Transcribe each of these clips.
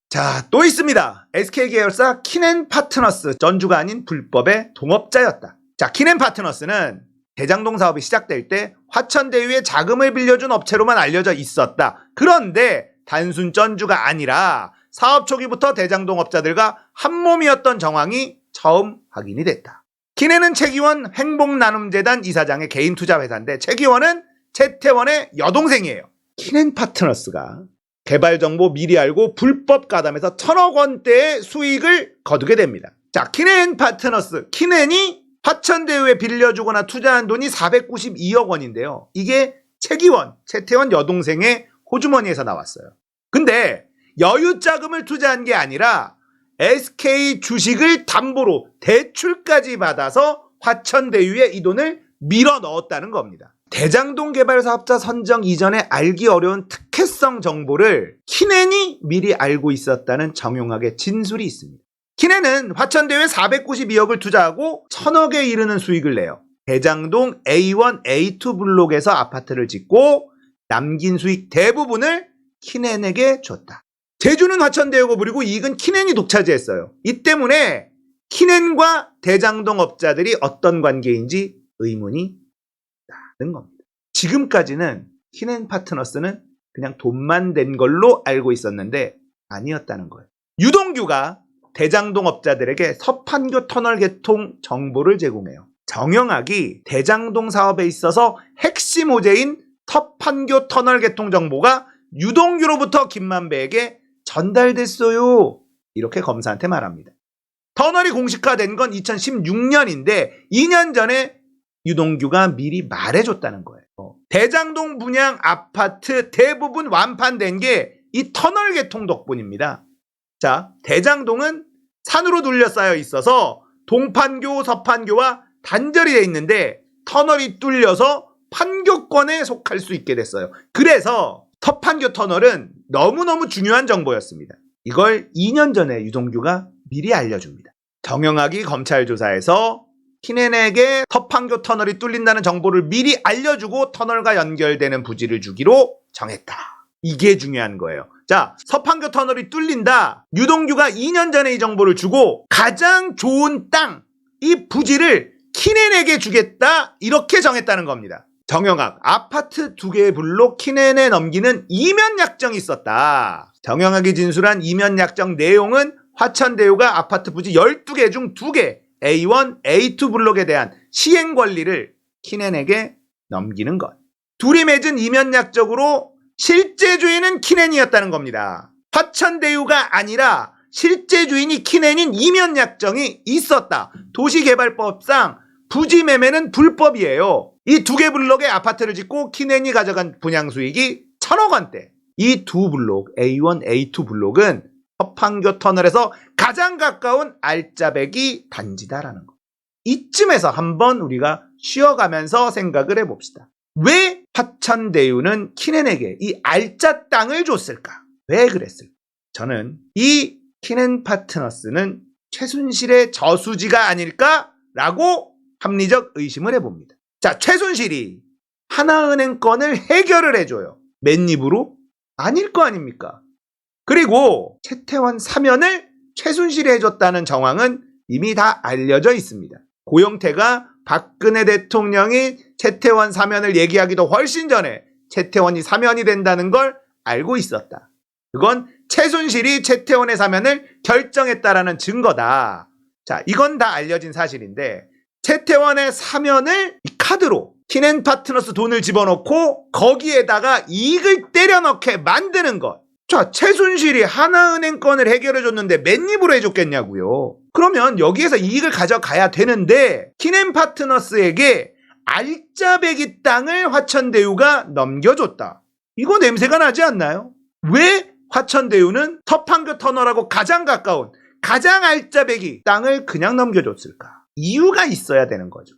자, 또 있습니다. SK계열사 키넨파트너스, 전주가 아닌 불법의 동업자였다. 자, 키넨파트너스는 대장동 사업이 시작될 때 화천대유에 자금을 빌려준 업체로만 알려져 있었다. 그런데 단순 전주가 아니라 사업 초기부터 대장동 업자들과 한몸이었던 정황이 처음 확인이 됐다. 키넨은 최기원 행복나눔재단 이사장의 개인 투자 회사인데, 최기원은 채태원의 여동생이에요. 키넨파트너스가 개발 정보 미리 알고 불법 가담해서 1,000억 원대의 수익을 거두게 됩니다. 자, 키넨파트너스, 키넨이 화천대유에 빌려주거나 투자한 돈이 492억 원인데요. 이게 최기원, 채태원 여동생의 호주머니에서 나왔어요. 근데 여유 자금을 투자한 게 아니라 SK 주식을 담보로 대출까지 받아서 화천대유에 이 돈을 밀어 넣었다는 겁니다. 대장동 개발 사업자 선정 이전에 알기 어려운 특혜성 정보를 키넨이 미리 알고 있었다는 정용학의 진술이 있습니다. 키넨은 화천대유에 492억을 투자하고 1,000억에 이르는 수익을 내요. 대장동 A1, A2 블록에서 아파트를 짓고 남긴 수익 대부분을 키넨에게 줬다. 재주는 화천대유가 부리고 이익은 키넨이 독차지했어요. 이 때문에 키넨과 대장동 업자들이 어떤 관계인지 의문이 나는 겁니다. 지금까지는 키넨파트너스는 그냥 돈만 된 걸로 알고 있었는데 아니었다는 거예요. 유동규가 대장동 업자들에게 서판교 터널 개통 정보를 제공해요. 정영학이 대장동 사업에 있어서 핵심 호재인 서판교 터널 개통 정보가 유동규로부터 김만배에게 전달됐어요. 이렇게 검사한테 말합니다. 터널이 공식화된 건 2016년인데 2년 전에 유동규가 미리 말해줬다는 거예요. 대장동 분양 아파트 대부분 완판된 게 이 터널 개통 덕분입니다. 자, 대장동은 산으로 둘러싸여 있어서 동판교, 서판교와 단절이 돼 있는데 터널이 뚫려서 판교권에 속할 수 있게 됐어요. 그래서 서판교 터널은 너무너무 중요한 정보였습니다. 이걸 2년 전에 유동규가 미리 알려줍니다. 정영학이 검찰 조사에서 키넨에게 서판교 터널이 뚫린다는 정보를 미리 알려주고 터널과 연결되는 부지를 주기로 정했다. 이게 중요한 거예요. 자, 서판교 터널이 뚫린다. 유동규가 2년 전에 이 정보를 주고 가장 좋은 땅, 이 부지를 키넨에게 주겠다. 이렇게 정했다는 겁니다. 정영학, 아파트 2개의 블록 키넨에 넘기는 이면 약정이 있었다. 정영학이 진술한 이면 약정 내용은 화천대유가 아파트 부지 12개 중 2개, A1, A2 블록에 대한 시행 권리를 키넨에게 넘기는 것. 둘이 맺은 이면 약정으로 실제 주인은 키넨이었다는 겁니다. 화천대유가 아니라 실제 주인이 키넨인 이면 약정이 있었다. 도시개발법상 부지 매매는 불법이에요. 이 2개 블록의 아파트를 짓고 키넨이 가져간 분양 수익이 1,000억 원대. 이 2 블록, A1, A2 블록은 서판교 터널에서 가장 가까운 알짜배기 단지다라는 거. 이쯤에서 한번 우리가 쉬어가면서 생각을 해봅시다. 왜 화천대유는 키넨에게 이 알짜 땅을 줬을까? 왜 그랬을까? 저는 이 키넨파트너스는 최순실의 저수지가 아닐까라고 합리적 의심을 해봅니다. 자, 최순실이 하나은행 건을 해결을 해줘요. 맨입으로? 아닐 거 아닙니까? 그리고 채태원 사면을 최순실이 해줬다는 정황은 이미 다 알려져 있습니다. 고영태가 박근혜 대통령이 채태원 사면을 얘기하기도 훨씬 전에 채태원이 사면이 된다는 걸 알고 있었다. 그건 최순실이 채태원의 사면을 결정했다라는 증거다. 자, 이건 다 알려진 사실인데 채태원의 사면을 이 카드로 키넨파트너스 돈을 집어넣고 거기에다가 이익을 때려 넣게 만드는 것. 자, 최순실이 하나은행 건을 해결해줬는데 맨입으로 해줬겠냐고요. 그러면 여기에서 이익을 가져가야 되는데 키넨파트너스에게 알짜배기 땅을 화천대유가 넘겨줬다. 이거 냄새가 나지 않나요? 왜 화천대유는 서판교 터널하고 가장 가까운 가장 알짜배기 땅을 그냥 넘겨줬을까? 이유가 있어야 되는 거죠.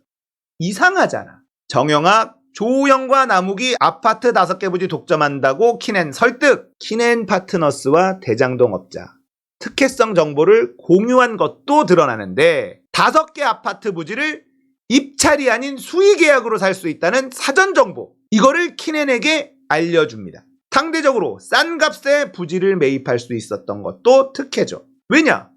이상하잖아. 정영학, 조우영과 남욱이 아파트 5개 부지 독점한다고 키넨 설득. 키넨파트너스와 대장동 업자 특혜성 정보를 공유한 것도 드러나는데 5개 아파트 부지를 입찰이 아닌 수의 계약으로 살 수 있다는 사전 정보, 이거를 키넨에게 알려줍니다. 상대적으로 싼 값에 부지를 매입할 수 있었던 것도 특혜죠. 왜냐?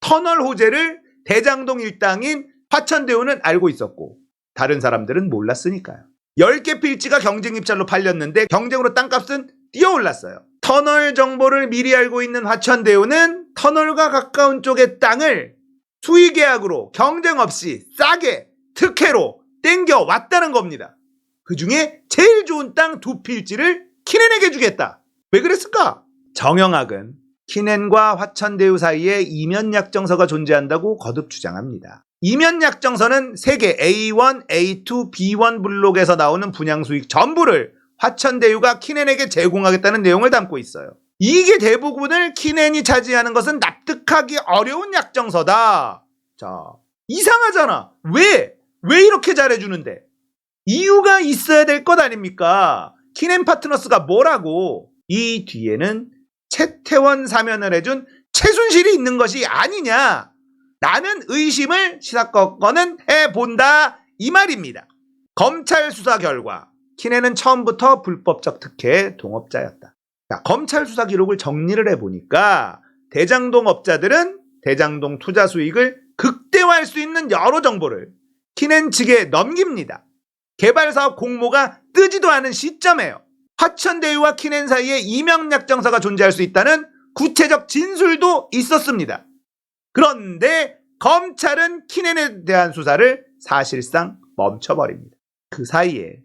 터널 호재를 대장동 일당인 화천대유는 알고 있었고 다른 사람들은 몰랐으니까요. 10개 필지가 경쟁 입찰로 팔렸는데 경쟁으로 땅값은 뛰어올랐어요. 터널 정보를 미리 알고 있는 화천대유는 터널과 가까운 쪽의 땅을 수의계약으로 경쟁 없이 싸게 특혜로 땡겨왔다는 겁니다. 그 중에 제일 좋은 땅 2필지를 키넨에게 주겠다. 왜 그랬을까? 정영학은 키넨과 화천대유 사이에 이면약정서가 존재한다고 거듭 주장합니다. 이면약정서는 세계 A1, A2, B1 블록에서 나오는 분양수익 전부를 화천대유가 키넨에게 제공하겠다는 내용을 담고 있어요. 이게 대부분을 키넨이 차지하는 것은 납득하기 어려운 약정서다. 자, 이상하잖아. 왜 이렇게 잘해주는데? 이유가 있어야 될 것 아닙니까? 키넨 파트너스가 뭐라고? 이 뒤에는 채태원 사면을 해준 최순실이 있는 것이 아니냐? 라는 의심을 시사건건은 해본다 이 말입니다. 검찰 수사 결과 키넨은 처음부터 불법적 특혜의 동업자였다. 자, 검찰 수사 기록을 정리를 해보니까 대장동 업자들은 대장동 투자 수익을 극대화할 수 있는 여러 정보를 키넨 측에 넘깁니다. 개발사업 공모가 뜨지도 않은 시점에요. 화천대유와 키넨 사이에 이면약정서가 존재할 수 있다는 구체적 진술도 있었습니다. 그런데 검찰은 키넨에 대한 수사를 사실상 멈춰버립니다. 그 사이에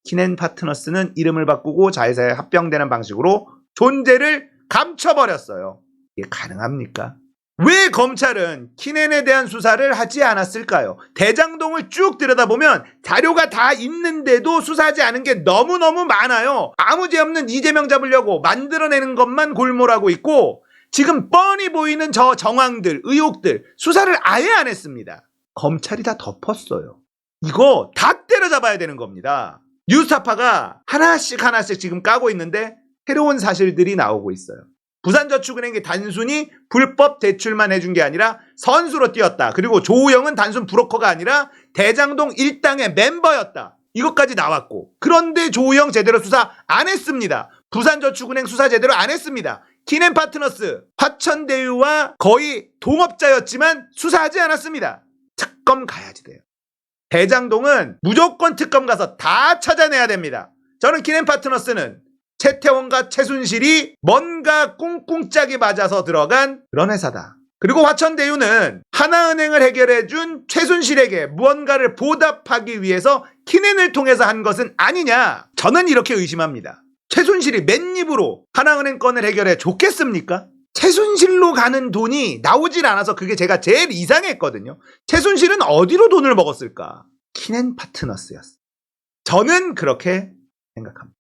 키넨 파트너스는 이름을 바꾸고 자회사에 합병되는 방식으로 존재를 감춰버렸어요. 이게 가능합니까? 왜 검찰은 키넨에 대한 수사를 하지 않았을까요? 대장동을 쭉 들여다보면 자료가 다 있는데도 수사하지 않은 게 너무너무 많아요. 아무 죄 없는 이재명 잡으려고 만들어내는 것만 골몰하고 있고 지금 뻔히 보이는 저 정황들, 의혹들 수사를 아예 안 했습니다. 검찰이 다 덮었어요. 이거 다 때려잡아야 되는 겁니다. 뉴스타파가 하나씩 지금 까고 있는데 새로운 사실들이 나오고 있어요. 부산저축은행이 단순히 불법 대출만 해준 게 아니라 선수로 뛰었다. 그리고 조우영은 단순 브로커가 아니라 대장동 일당의 멤버였다. 이것까지 나왔고 그런데 조우영 제대로 수사 안 했습니다. 부산저축은행 수사 제대로 안 했습니다. 키넨 파트너스, 화천대유와 거의 동업자였지만 수사하지 않았습니다. 특검 가야지 돼요. 대장동은 무조건 특검 가서 다 찾아내야 됩니다. 저는 키넨 파트너스는 채태원과 최순실이 뭔가 꿍꿍짝이 맞아서 들어간 그런 회사다. 그리고 화천대유는 하나은행을 해결해준 최순실에게 무언가를 보답하기 위해서 키넨을 통해서 한 것은 아니냐. 저는 이렇게 의심합니다. 최순실이 맨입으로 하나은행 건을 해결해 줬겠습니까? 최순실로 가는 돈이 나오질 않아서 그게 제가 제일 이상했거든요. 최순실은 어디로 돈을 먹었을까? 키넨 파트너스였어요. 저는 그렇게 생각합니다.